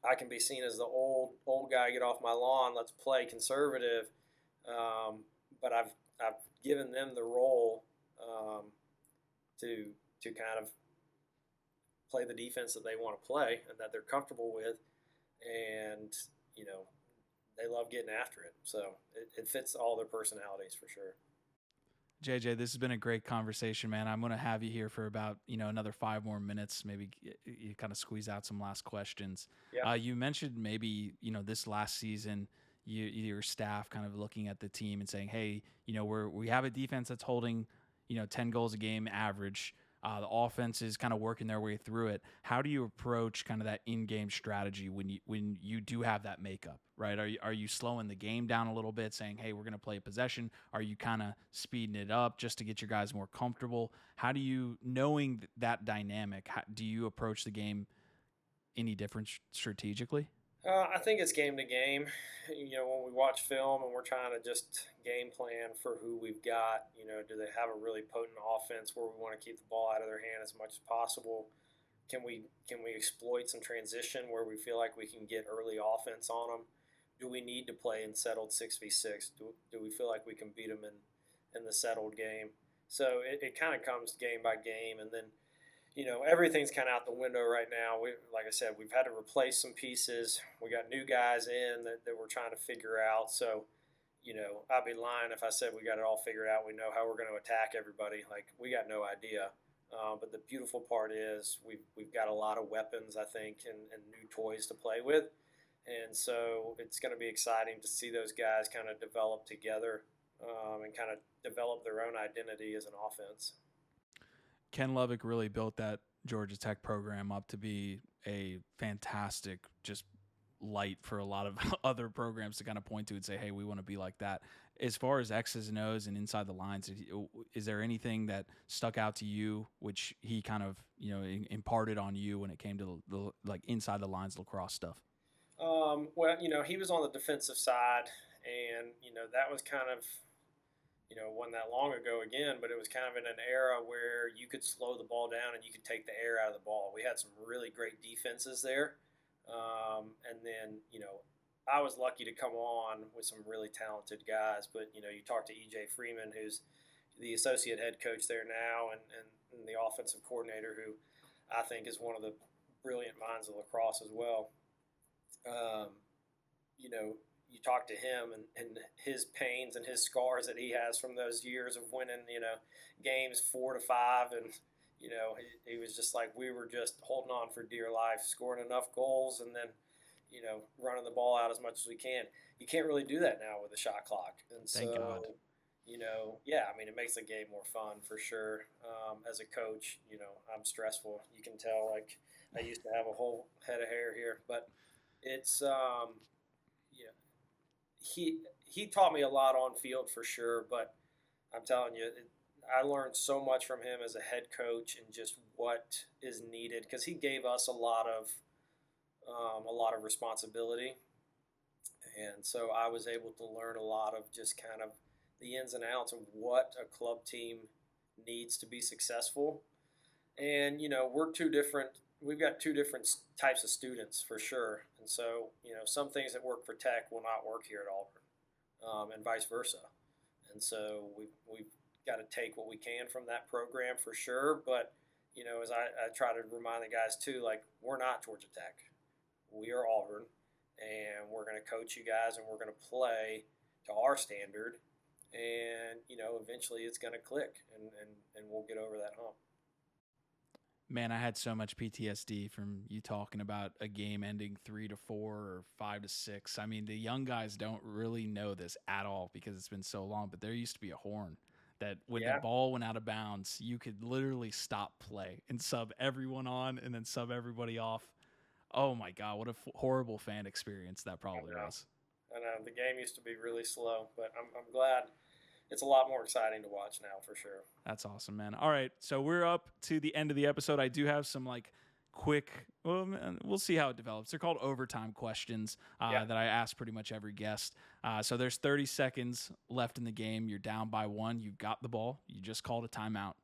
I can be seen as the old guy, get off my lawn, let's play conservative. But I've given them the role to kind of play the defense that they want to play and that they're comfortable with, and they love getting after it. So it fits all their personalities for sure. JJ, this has been a great conversation, man. I'm going to have you here for about another 5 more minutes. Maybe you kind of squeeze out some last questions. Yeah. You mentioned maybe this last season. Your staff kind of looking at the team and saying, hey, we have a defense that's holding, 10 goals a game average. The offense is kind of working their way through it. How do you approach kind of that in-game strategy when you do have that makeup, right? Are you slowing the game down a little bit, saying, hey, we're going to play possession? Are you kind of speeding it up just to get your guys more comfortable? How do you, knowing that dynamic, do you approach the game any different strategically? I think it's game to game. When we watch film and we're trying to just game plan for who we've got, do they have a really potent offense where we want to keep the ball out of their hand as much as possible? Can we exploit some transition where we feel like we can get early offense on them? Do we need to play in settled 6v6? Do we feel like we can beat them in the settled game? So it kind of comes game by game, and then everything's kind of out the window right now. Like I said, we've had to replace some pieces. We got new guys in that we're trying to figure out. So, I'd be lying if I said we got it all figured out. We know how we're going to attack everybody. Like, we got no idea. But the beautiful part is we've got a lot of weapons, I think, and new toys to play with. And so it's going to be exciting to see those guys kind of develop together and kind of develop their own identity as an offense. Ken Lubbock really built that Georgia Tech program up to be a fantastic just light for a lot of other programs to kind of point to and say, hey, we want to be like that. As far as X's and O's and inside the lines, is there anything that stuck out to you, which he kind of, imparted on you when it came to the like inside the lines lacrosse stuff? Well, he was on the defensive side, and that was kind of wasn't that long ago again, but it was kind of in an era where you could slow the ball down and you could take the air out of the ball. We had some really great defenses there. And then, I was lucky to come on with some really talented guys, but, you talk to EJ Freeman, who's the associate head coach there now and the offensive coordinator, who I think is one of the brilliant minds of lacrosse as well. You talk to him and his pains and his scars that he has from those years of winning, games 4-5. And, he was just like, we were just holding on for dear life, scoring enough goals and then, running the ball out as much as we can. You can't really do that now with the shot clock. And Thank God. It makes the game more fun for sure. As a coach, I'm stressful. You can tell, like, I used to have a whole head of hair here, but it's, he taught me a lot on field for sure, but I'm telling you, I learned so much from him as a head coach and just what is needed, because he gave us a lot of responsibility, and so I was able to learn a lot of just kind of the ins and outs of what a club team needs to be successful. And we've got two different types of students for sure, and so some things that work for Tech will not work here at Auburn, and vice versa. And so we've got to take what we can from that program for sure. But as I try to remind the guys too, like, we're not Georgia Tech, we are Auburn, and we're going to coach you guys, and we're going to play to our standard, and eventually it's going to click, and we'll get over that hump. Man, I had so much PTSD from you talking about a game ending 3-4 or 5-6. I mean, the young guys don't really know this at all because it's been so long, but there used to be a horn that when the ball went out of bounds, you could literally stop play and sub everyone on and then sub everybody off. Oh my God, what a horrible fan experience that probably was. I know. The game used to be really slow, but I'm glad it's a lot more exciting to watch now for sure. That's awesome, man. All right, so we're up to the end of the episode. I do have some quick, we'll see how it develops. They're called overtime questions that I ask pretty much every guest. So there's 30 seconds left in the game. You're down by 1. You've got the ball. You just called a timeout.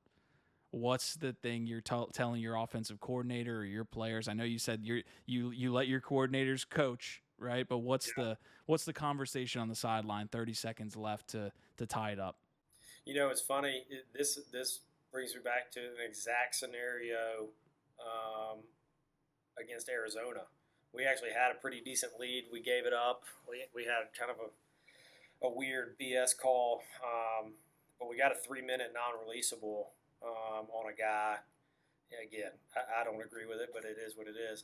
What's the thing you're telling your offensive coordinator or your players? I know you said you let your coordinators coach, right? But what's the conversation on the sideline? 30 seconds left to tie it up. It's funny. This brings me back to an exact scenario against Arizona. We actually had a pretty decent lead. We gave it up. We had kind of a weird BS call, but we got a 3-minute non-releasable on a guy. Again, I don't agree with it, but it is what it is.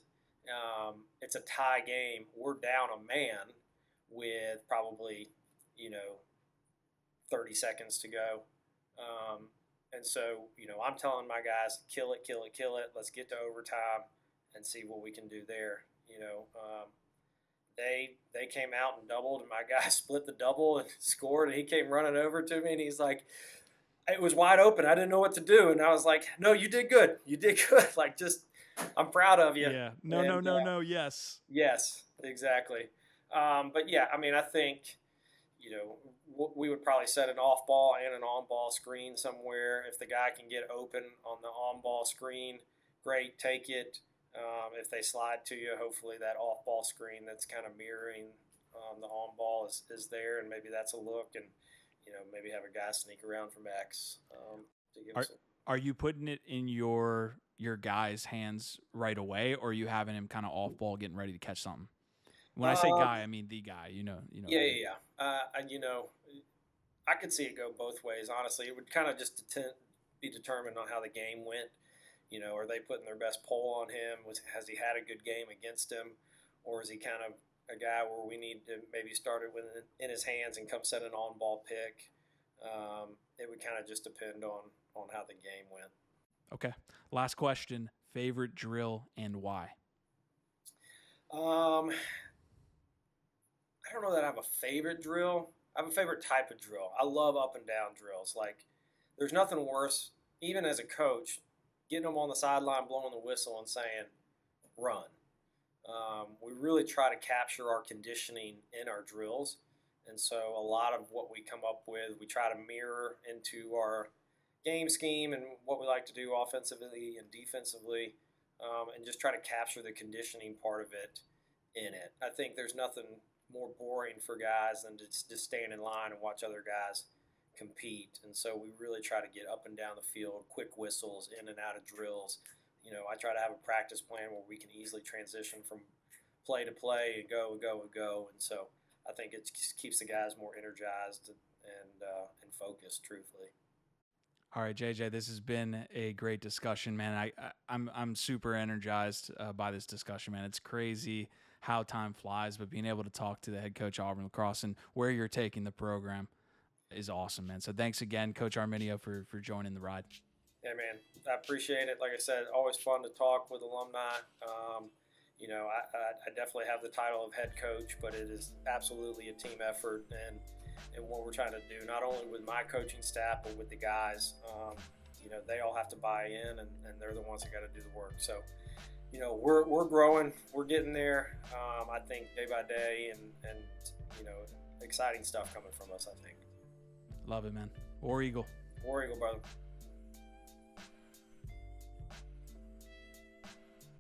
It's a tie game. We're down a man with probably 30 seconds to go. And so, I'm telling my guys, kill it. Let's get to overtime and see what we can do there. They came out and doubled, and my guy split the double and scored, and he came running over to me, and he's like, it was wide open. I didn't know what to do. And I was like, no, you did good. Like, just, I'm proud of you. Yeah. No. Yes. Yes, exactly. But yeah, I think, we would probably set an off ball and an on ball screen somewhere. If the guy can get open on the on ball screen, great, take it. If they slide to you, hopefully that off ball screen that's kind of mirroring the on ball is there, and maybe that's a look, and maybe have a guy sneak around from X to give us. Are you putting it in your guy's hands right away, or are you having him kind of off ball getting ready to catch something? When I say guy, I mean the guy. Yeah. I could see it go both ways. Honestly, it would kind of just be determined on how the game went. You know, are they putting their best pull on him? Has he had a good game against him? Or is he kind of a guy where we need to maybe start it with in his hands and come set an on-ball pick? It would kind of just depend on how the game went. Okay. Last question. Favorite drill and why? I don't know that I have a favorite drill. I have a favorite type of drill. I love up and down drills. Like, there's nothing worse, even as a coach, getting them on the sideline, blowing the whistle and saying, run. We really try to capture our conditioning in our drills. And so a lot of what we come up with, we try to mirror into our game scheme and what we like to do offensively and defensively, and just try to capture the conditioning part of it in it. I think there's nothing more boring for guys than to just stand in line and watch other guys compete. And so we really try to get up and down the field, quick whistles, in and out of drills. You know, I try to have a practice plan where we can easily transition from play to play and go. And so I think it just keeps the guys more energized and focused, truthfully. All right, JJ, this has been a great discussion, man. I'm super energized by this discussion, man. It's crazy how time flies, but being able to talk to the head coach of Auburn Lacrosse and where you're taking the program is awesome, man. So thanks again, Coach Arminio, for joining the ride. Yeah, man, I appreciate it. Like I said, always fun to talk with alumni. You know, I definitely have the title of head coach, but it is absolutely a team effort and what we're trying to do, not only with my coaching staff, but with the guys. You know, they all have to buy in, and they're the ones that got to do the work. So, you know, we're growing, we're getting there. I think day by day, and you know, exciting stuff coming from us, I think. Love it, man. War Eagle. War Eagle, brother.